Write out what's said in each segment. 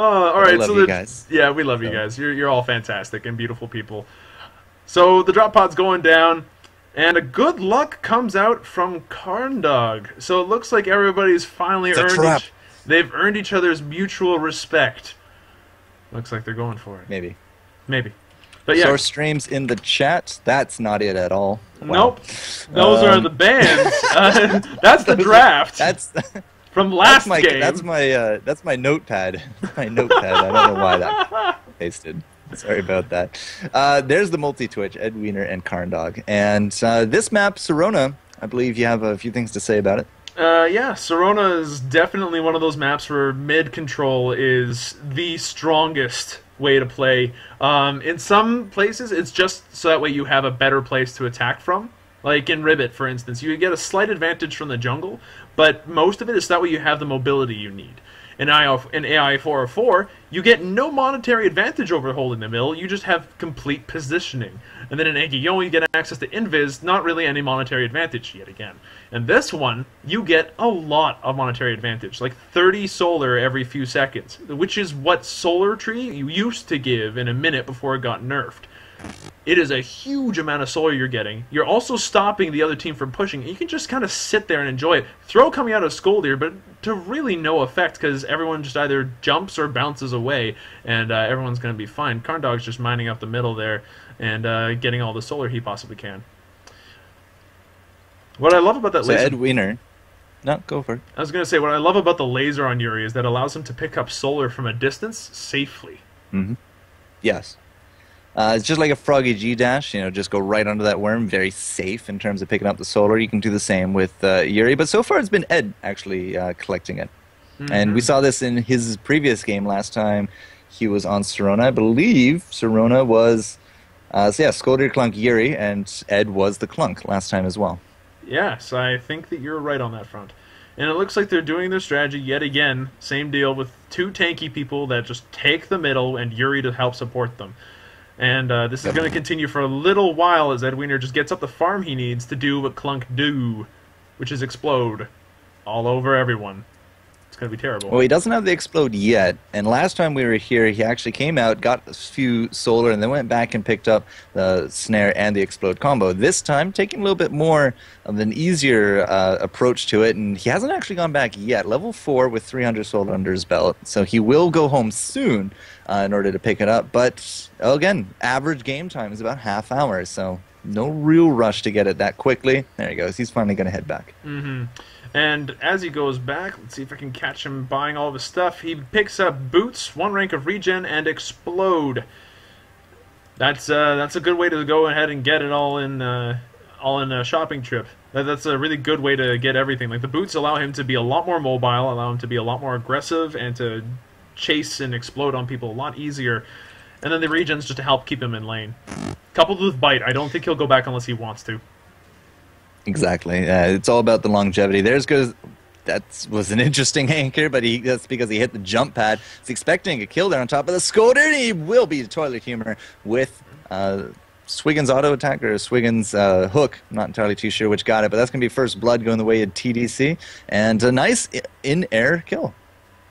All But I right. love So you guys. yeah, we love you So guys. You're all fantastic and beautiful people. So the drop pod's going down, and a good luck comes out from Carndog. So it looks like everybody's finally it's a trap. they've earned each other's mutual respect. Looks like they're going for it. Maybe. Maybe. But yeah, Source streams in the chat. That's not it at all. Wow. nope. Those are the bands. That's the draft That's from last my game. that's my notepad. My notepad. I don't know why that pasted. Sorry about that. There's the multi-twitch, Ed Wiener and Carndog. And this map, Serona, I believe you have a few things to say about it. Yeah, Serona is definitely one of those maps where mid control is the strongest way to play. In some places, it's just so that way you have a better place to attack from. Like in Ribbit, for instance, you get a slight advantage from the jungle, but most of it is that way you have the mobility you need. In AI 404, you get no monetary advantage over holding the middle, you just have complete positioning. And then in Agiyo, you get access to Invis, not really any monetary advantage yet again. And this one, you get a lot of monetary advantage, like 30 solar every few seconds, which is what Solar Tree used to give in a minute before it got nerfed. It is a huge amount of solar you're getting. You're also stopping the other team from pushing. You can just kind of sit there and enjoy it. Throw coming out of Scoldier, but to really no effect because everyone just either jumps or bounces away, and everyone's going to be fine. Carndog's just mining up the middle there and getting all the solar he possibly can. What I love about that laser... Ed Wiener. No, go for it. I was going to say, what I love about the laser on Yuri is that it allows him to pick up solar from a distance safely. Mm-hmm. Yes. It's just like a Froggy G-Dash, just go right under that worm, very safe in terms of picking up the solar. You can do the same with Yuri, but so far it's been Ed actually collecting it. Mm-hmm. And we saw this in his previous game last time he was on Serona. I believe Serona was, Skoldir, Clunk, Yuri, and Ed was the Clunk last time as well. Yes, I think that you're right on that front. And it looks like they're doing their strategy yet again. Same deal with two tanky people that just take the middle and Yuri to help support them. And this is going to continue for a little while as Ed Wiener just gets up the farm he needs to do what Clunk do, which is explode all over everyone. It's going to be terrible. Well, he doesn't have the explode yet, and last time we were here, he actually came out, got a few solar, and then went back and picked up the snare and the explode combo. This time, taking a little bit more of an easier approach to it, and he hasn't actually gone back yet. Level 4 with 300 solar under his belt, so he will go home soon in order to pick it up. But, again, average game time is about half hour, so no real rush to get it that quickly. There he goes. He's finally going to head back. Mm-hmm. And as he goes back, let's see if I can catch him buying all of his stuff. He picks up Boots, 1 rank of regen, and Explode. That's a good way to go ahead and get it all in a shopping trip. That's a really good way to get everything. Like the Boots allow him to be a lot more mobile, allow him to be a lot more aggressive, and to chase and explode on people a lot easier. And then the regen's just to help keep him in lane. Coupled with Bite, I don't think he'll go back unless he wants to. Exactly. It's all about the longevity. That was an interesting anchor, but that's because he hit the jump pad. He's expecting a kill there on top of the Scolder, and he will be toilet humor with Swiggin's auto attack or Swiggin's hook. I'm not entirely too sure which got it, but that's going to be first blood going the way of TDC, and a nice in-air kill.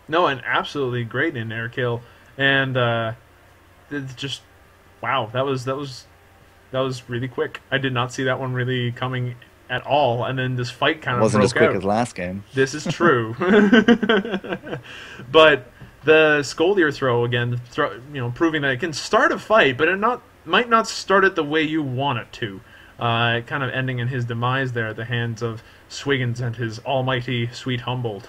No, an absolutely great in-air kill, and it's just wow. That was really quick. I did not see that one really coming at all, and then this fight kind of wasn't as quick out. as last game. This is true, but the Scoldier throw again, proving that it can start a fight, but it might not start it the way you want it to. Kind of ending in his demise there at the hands of Swiggins and his almighty Sweet Humboldt.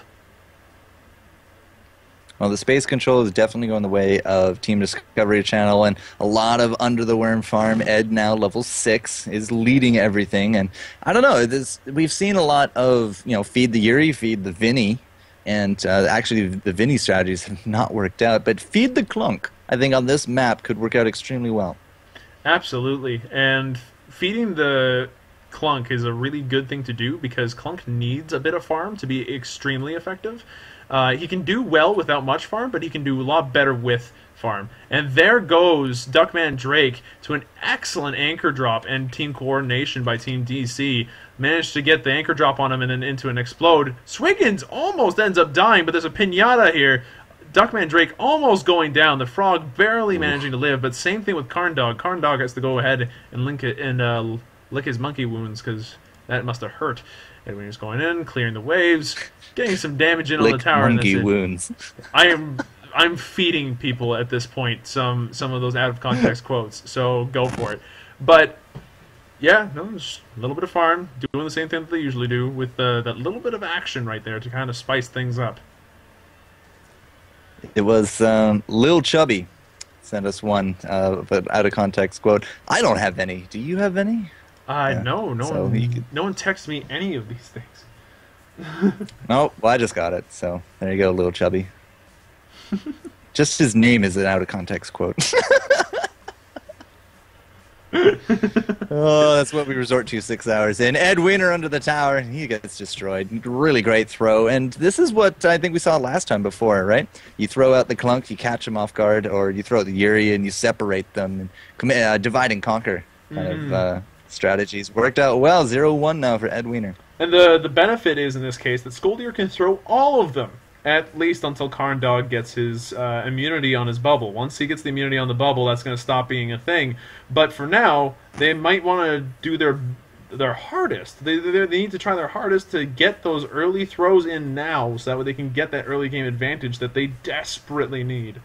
Well, the space control is definitely going the way of Team Discovery Channel, and a lot of Under the Worm farm. Ed, now level 6, is leading everything, and I don't know, we've seen a lot of, feed the Yuri, feed the Vinny, and actually the Vinny strategies have not worked out, but feed the Clunk, I think on this map could work out extremely well. Absolutely, and feeding the Clunk is a really good thing to do because Clunk needs a bit of farm to be extremely effective. He can do well without much farm, but he can do a lot better with farm. And there goes Duckman Drake to an excellent anchor drop and team coordination by Team DC. Managed to get the anchor drop on him and then into an explode. Swiggins almost ends up dying, but there's a pinata here. Duckman Drake almost going down. The frog barely managing to live. But same thing with Karn Dog. Karn Dog has to go ahead and lick his monkey wounds because that must have hurt. Edwin's going in, clearing the waves, getting some damage in on the tower. Monkey wounds. I'm feeding people at this point some of those out of context quotes. So go for it. But yeah, no, just a little bit of farm, doing the same thing that they usually do with that little bit of action right there to kind of spice things up. It was Lil Chubby sent us one but out of context quote. I don't have any. Do you have any? No one texted me any of these things. No, well, I just got it. So there you go, Lil Chubby. Just his name is an out of context quote. Oh, that's what we resort to 6 hours in. Ed Wiener under the tower. He gets destroyed. Really great throw. And this is what I think we saw last time before, right? You throw out the Clunk, you catch them off guard, or you throw out the Yuri and you separate them. And divide and conquer kind of strategies. Worked out well. 0-1 now for Ed Wiener. And the benefit is, in this case, that Skoldir can throw all of them. At least until Karn Dog gets his immunity on his bubble. Once he gets the immunity on the bubble, that's going to stop being a thing. But for now, they might want to do their hardest. They need to try their hardest to get those early throws in now, so that way they can get that early game advantage that they desperately need.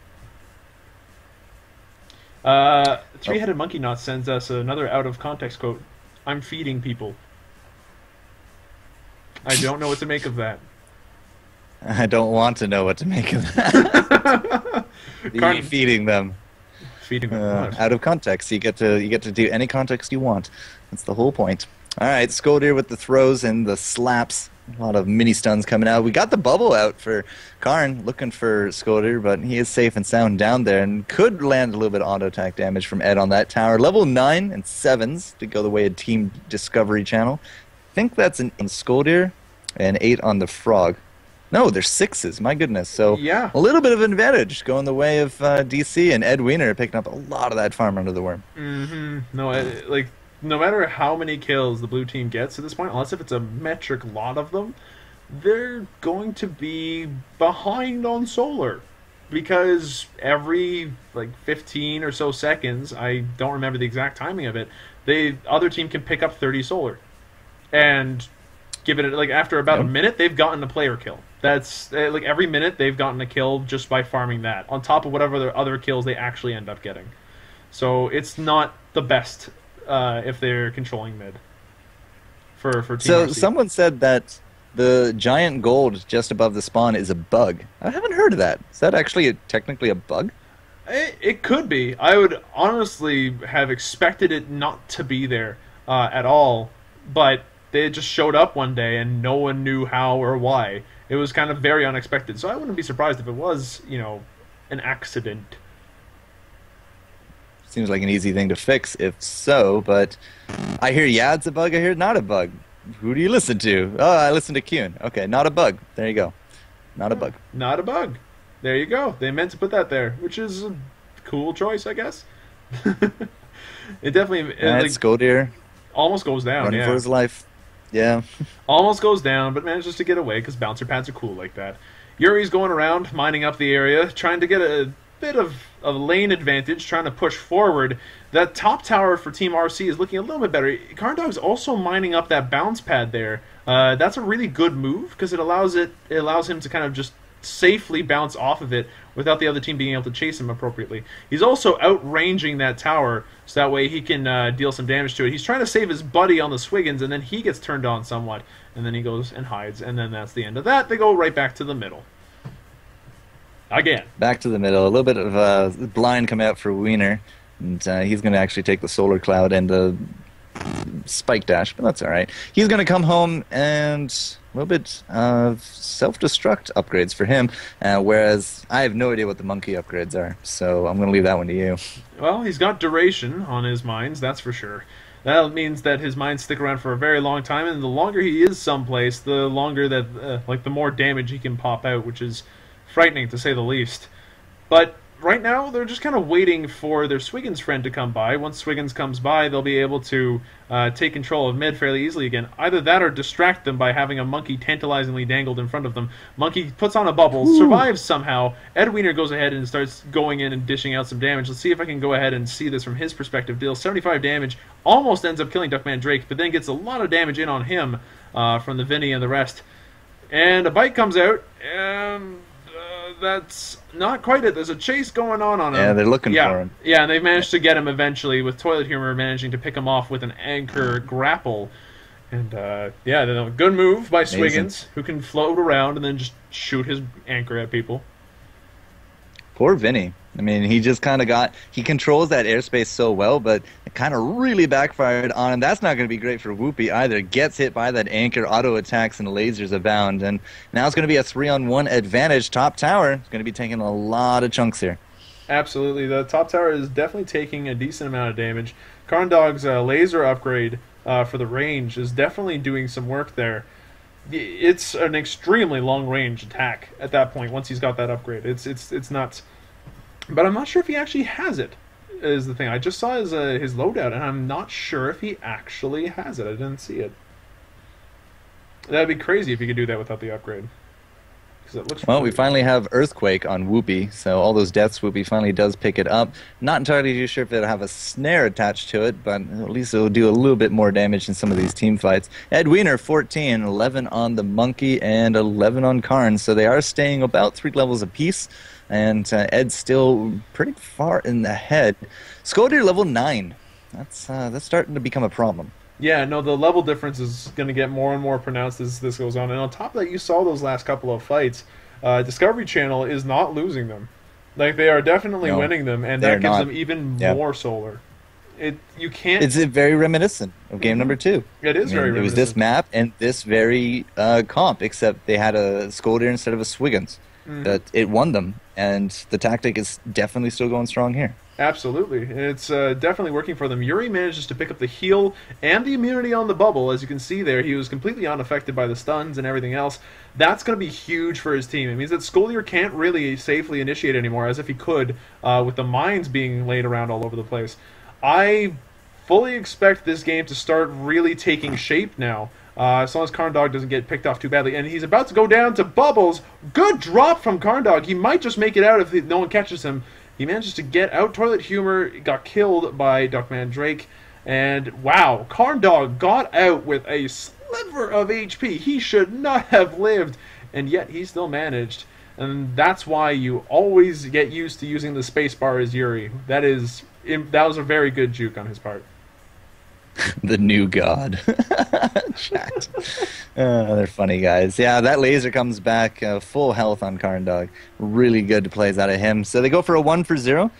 Three-Headed Monkey Knot sends us another out-of-context quote. I'm feeding people. I don't know what to make of that. I don't want to know what to make of that. Feeding them. Feeding them. Out of context. You get to do any context you want. That's the whole point. All right, Skoldir with the throws and the slaps. A lot of mini stuns coming out. We got the bubble out for Karn, looking for Skoldir, but he is safe and sound down there and could land a little bit of auto attack damage from Ed on that tower. Level 9 and 7s to go the way of Team Discovery Channel. I think that's an Skoldir and 8 on the Frog. No, they're 6s. My goodness. So yeah, a little bit of an advantage going the way of DC, and Ed Wiener picking up a lot of that farm under the worm. No matter how many kills the blue team gets at this point, unless if it's a metric lot of them, they're going to be behind on solar. Because every 15 or so seconds, I don't remember the exact timing of it, the other team can pick up 30 solar. And give it after about a minute, they've gotten a player kill. That's every minute they've gotten a kill just by farming that, on top of whatever their other kills they actually end up getting. So it's not the best if they're controlling mid for Team So RC. Someone said that the giant gold just above the spawn is a bug. I haven't heard of that. Is that actually technically a bug? It could be. I would honestly have expected it not to be there at all, but they just showed up one day and no one knew how or why. It was kind of very unexpected, so I wouldn't be surprised if it was, an accident. Seems like an easy thing to fix if so, but I hear it's a bug, I hear not a bug. Who do you listen to? Oh, I listen to Kuhn. Okay, not a bug. There you go. Not a bug. Not a bug. There you go. They meant to put that there, which is a cool choice, I guess. It definitely Skoldir almost goes down. Running for his life. Yeah. Almost goes down, but manages to get away because bouncer pads are cool like that. Yuri's going around, mining up the area, trying to get a bit of a lane advantage, trying to push forward. That top tower for Team RC is looking a little bit better. Karn Dog's also mining up that bounce pad there. That's a really good move because it allows him to kind of just safely bounce off of it without the other team being able to chase him appropriately. He's also outranging that tower, so that way he can deal some damage to it. He's trying to save his buddy on the Swiggins, and then he gets turned on somewhat, and then he goes and hides, and then that's the end of that. They go right back to the middle. Again. Back to the middle. A little bit of blind come out for Wiener, and he's going to actually take the Solar Cloud and the Spike Dash, but that's all right. He's going to come home and a little bit of self-destruct upgrades for him, whereas I have no idea what the monkey upgrades are, so I'm going to leave that one to you. Well, he's got duration on his mines, that's for sure. That means that his mines stick around for a very long time, and the longer he is someplace, the longer that, the more damage he can pop out, which is frightening to say the least. But right now they're just kind of waiting for their Swiggins friend to come by. Once Swiggins comes by, they'll be able to take control of mid fairly easily again. Either that or distract them by having a monkey tantalizingly dangled in front of them. Monkey puts on a bubble, survives somehow. Ed Wiener goes ahead and starts going in and dishing out some damage. Let's see if I can go ahead and see this from his perspective. Deals 75 damage, almost ends up killing Duckman Drake, but then gets a lot of damage in on him from the Vinny and the rest. And a bite comes out, and that's not quite it. There's a chase going on him. Yeah, they're looking for him. Yeah, and they've managed to get him eventually, with Toilet Humor managing to pick him off with an anchor grapple. And, yeah, good move by Swiggins, who can float around and then just shoot his anchor at people. Poor Vinny. I mean, he just kind of he controls that airspace so well, but it kind of really backfired on him. That's not going to be great for Whoopi either. Gets hit by that anchor, auto attacks, and lasers abound. And now it's going to be a 3-on-1 advantage. Top tower is going to be taking a lot of chunks here. Absolutely. The top tower is definitely taking a decent amount of damage. Karndog's laser upgrade for the range is definitely doing some work there. It's an extremely long-range attack at that point once he's got that upgrade. It's nuts. But I'm not sure if he actually has it, is the thing. I just saw his loadout, and I'm not sure if he actually has it. I didn't see it. That'd be crazy if he could do that without the upgrade. It looks we finally have Earthquake on Whoopi, so all those deaths, Whoopi finally does pick it up. Not entirely too sure if it'll have a snare attached to it, but at least it'll do a little bit more damage in some of these team fights. Ed Wiener, 14, 11 on the Monkey, and 11 on Karn, so they are staying about 3 levels apiece, and Ed's still pretty far in the head. Skoldir level 9. That's starting to become a problem. Yeah, no, the level difference is going to get more and more pronounced as this goes on. And on top of that, you saw those last couple of fights. Discovery Channel is not losing them. Like, they are definitely winning them, and that gives them even more solar. You can't... It's very reminiscent of game number 2. It is very reminiscent. It was this map and this very comp, except they had a Skoldir instead of a Swiggins. But it won them, and the tactic is definitely still going strong here. Absolutely. It's definitely working for them. Yuri manages to pick up the heal and the immunity on the bubble. As you can see there, he was completely unaffected by the stuns and everything else. That's going to be huge for his team. It means that Skoldir can't really safely initiate anymore, as if he could, with the mines being laid around all over the place. I fully expect this game to start really taking shape now. As long as Karndog doesn't get picked off too badly. And he's about to go down to Bubbles. Good drop from Karndog. He might just make it out if no one catches him. He manages to get out. Toilet Humor got killed by Duckman Drake. And wow, Karndog got out with a sliver of HP. He should not have lived. And yet he still managed. And that's why you always get used to using the spacebar as Yuri. That was a very good juke on his part. The new god. Chat. They're funny guys. Yeah, that laser comes back full health on Karndog. Really good plays out of him. So they go for a 1-for-0.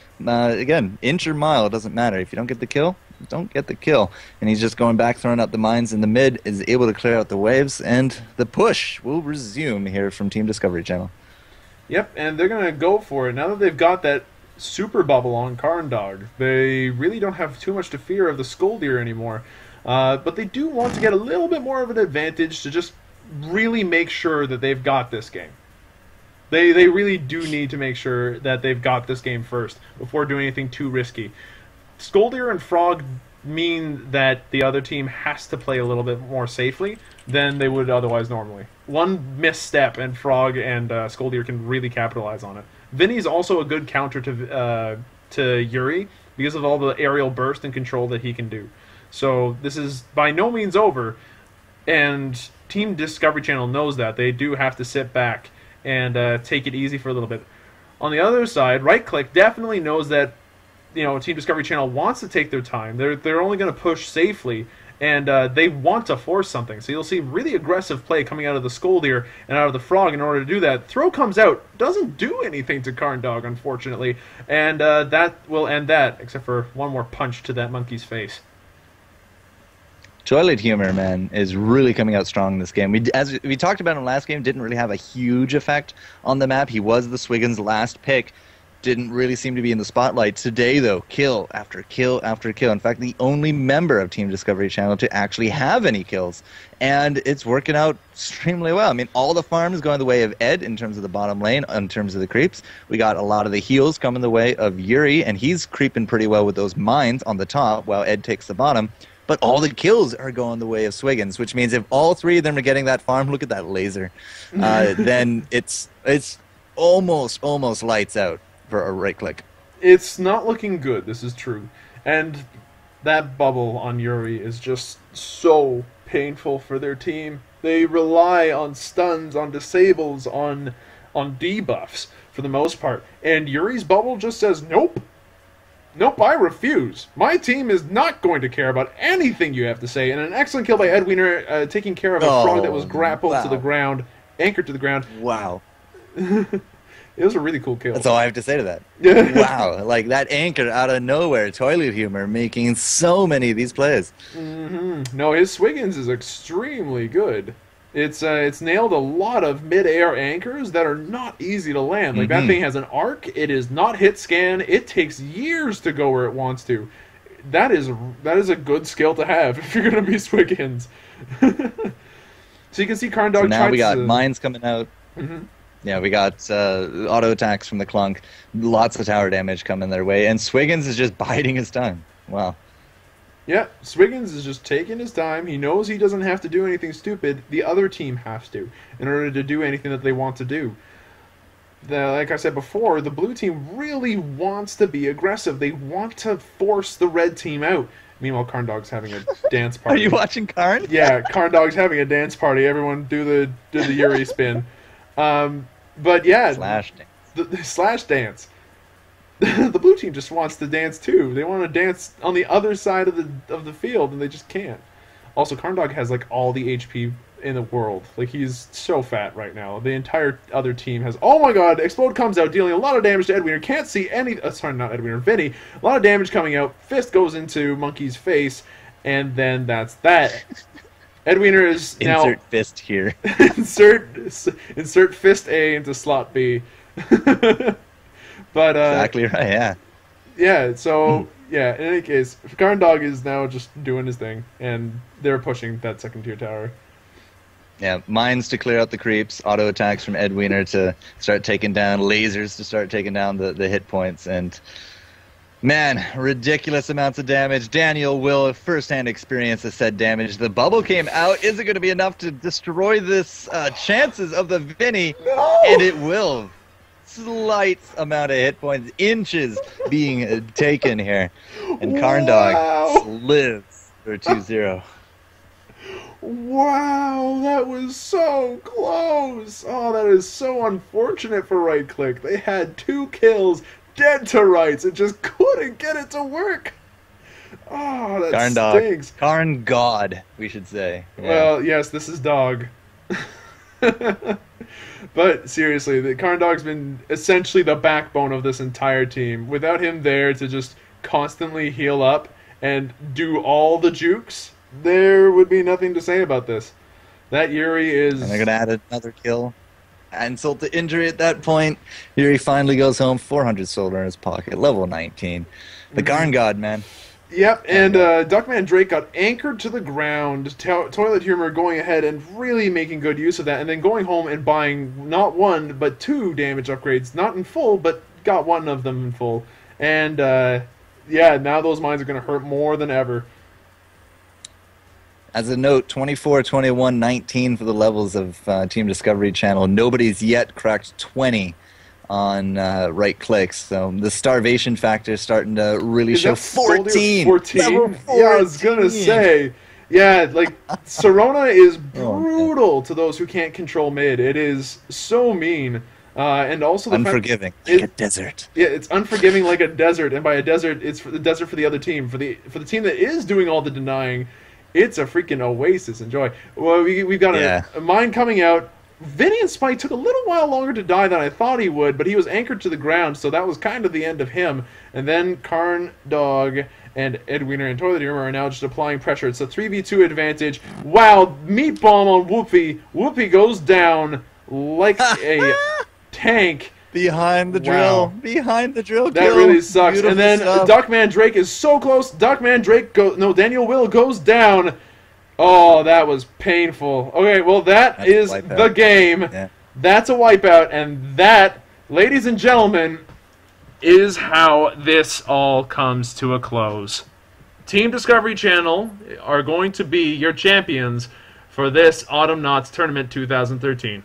Again, inch or mile, doesn't matter. If you don't get the kill, don't get the kill. And he's just going back, throwing out the mines in the mid, is able to clear out the waves, and the push will resume here from Team Discovery Channel. Yep, and they're going to go for it. Now that they've got that super bubble on Karndog, they really don't have too much to fear of the Skoldir anymore. But they do want to get a little bit more of an advantage to just really make sure that they've got this game. They really do need to make sure that they've got this game first before doing anything too risky. Skoldir and Frog mean that the other team has to play a little bit more safely than they would otherwise normally. One misstep and Frog and Skoldir can really capitalize on it. Vinny's also a good counter to Yuri because of all the aerial burst and control that he can do. So this is by no means over, and Team Discovery Channel knows that. They do have to sit back and take it easy for a little bit. On the other side, Right Click definitely knows that Team Discovery Channel wants to take their time. They're only going to push safely, and they want to force something. So you'll see really aggressive play coming out of the Skoldir and out of the Frog in order to do that. Throw comes out, doesn't do anything to Karndog, unfortunately, and that will end that, except for one more punch to that monkey's face. Toilet Humor, man, is really coming out strong in this game. As we talked about in the last game, didn't really have a huge effect on the map. He was the Swiggins' last pick. didn't really seem to be in the spotlight. Today, though, kill after kill after kill. In fact, the only member of Team Discovery Channel to actually have any kills. And it's working out extremely well. I mean, all the farms going the way of Ed in terms of the bottom lane, in terms of the creeps. We got a lot of the heals coming the way of Yuri, and he's creeping pretty well with those mines on the top while Ed takes the bottom. But all the kills are going the way of Swiggins, which means if all three of them are getting that farm, look at that laser, then it's almost lights out for a right click. It's not looking good, this is true. And that bubble on Yuri is just so painful for their team. They rely on stuns, on disables, on debuffs for the most part. And Yuri's bubble just says, nope. Nope, I refuse. My team is not going to care about anything you have to say. And an excellent kill by Ed Wiener, taking care of a frog that was grappled to the ground, anchored to the ground. Wow. It was a really cool kill. That's all I have to say to that. Wow, like that anchor out of nowhere, Toilet Humor, making so many of these plays. No, his Swiggins is extremely good. It's nailed a lot of mid-air anchors that are not easy to land. Like, that thing has an arc. It is not hit scan. It takes years to go where it wants to. That is a good skill to have if you're going to be Swiggins. So you can see Karndog. So now we got mines coming out. Yeah, we got auto attacks from the Clunk. Lots of tower damage coming their way. And Swiggins is just biding his time. Wow. Yeah, Swiggins is just taking his time. He knows he doesn't have to do anything stupid. The other team has to, in order to do anything that they want to do. Like I said before, the blue team really wants to be aggressive. They want to force the red team out. Meanwhile, Karndog's having a dance party. Are you watching Karn? Yeah, Karndog's having a dance party. Everyone do the Yuri spin. But yeah, slash dance. The slash dance. The blue team just wants to dance too. They want to dance on the other side of the field, and they just can't. Also, Karndog has like all the HP in the world. Like, he's so fat right now. The entire other team has. Oh my God! Explode comes out, dealing a lot of damage to Ed Wiener. Can't see any. Sorry, not Ed Wiener. Vinny. A lot of damage coming out. Fist goes into Monkey's face, and then that's that. Ed Wiener is now. Insert fist here. insert fist A into slot B. But exactly right, yeah. Yeah, so yeah, in any case, Karndog is now just doing his thing, and they're pushing that second tier tower. Yeah, mines to clear out the creeps, auto attacks from Ed Wiener to start taking down, lasers to start taking down the hit points, and man, ridiculous amounts of damage. Daniel will firsthand experience the said damage. The bubble came out. Is it going to be enough to destroy this chances of the Vinny? No! And it will. Slight amount of hit points, inches being taken here. And Karndog lives for 2-0. Wow, that was so close. Oh, that is so unfortunate for Right Click. They had 2 kills, dead to rights, and just couldn't get it to work. Oh, that Karndog. stinks. Karn God, we should say. Yeah. Well, yes, this is Dog. But seriously, the Karndog's been essentially the backbone of this entire team. Without him there to just constantly heal up and do all the jukes, there would be nothing to say about this. That Yuri is... And they're going to add another kill. Insult to injury at that point. Yuri finally goes home, 400 solar in his pocket, level 19. The Karn God, man. Yep, and Duckman Drake got anchored to the ground. Toilet Humor going ahead and really making good use of that, and then going home and buying not 1, but 2 damage upgrades. Not in full, but got 1 of them in full. And, yeah, now those mines are going to hurt more than ever. As a note, 24, 21, 19 for the levels of Team Discovery Channel. Nobody's yet cracked 20 on right clicks, so the starvation factor is starting to really show. 14! 14? Yeah, I was gonna say. Yeah, like, Serona is brutal to those who can't control mid. It is so mean. And also the unforgiving, like a desert. Yeah, it's unforgiving like a desert, and by a desert, it's the desert for the other team. For the team that is doing all the denying, it's a freaking oasis. Enjoy. Well, we've got a mine coming out. Vinny and Spike took a little while longer to die than I thought he would, but he was anchored to the ground, so that was kind of the end of him. And then Karndog and Ed Wiener and Toilet Humor are now just applying pressure. It's a 3v2 advantage. Wow, meat bomb on Whoopi. Whoopi goes down like a tank. Behind the Wow. drill. Behind the drill. That kill. really sucks. Beautiful And then stuff. Duckman Drake is so close. Duckman Drake Daniel Will goes down. Oh, that was painful. Okay, well that That's a is wipeout. the game. Yeah. That's a wipeout, and that, ladies and gentlemen, is how this all comes to a close. Team Discovery Channel are going to be your champions for this Autumnauts Tournament 2013.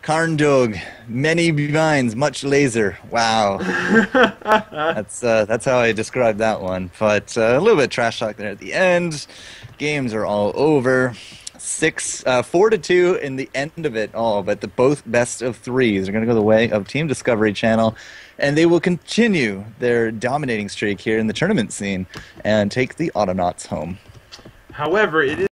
Karndog, many vines, much laser. Wow. That's how I describe that one. But a little bit of trash talk there at the end. Games are all over. 4-2 in the end of it all, but the both best of threes are going to go the way of Team Discovery Channel, and they will continue their dominating streak here in the tournament scene and take the Autonauts home. However, it is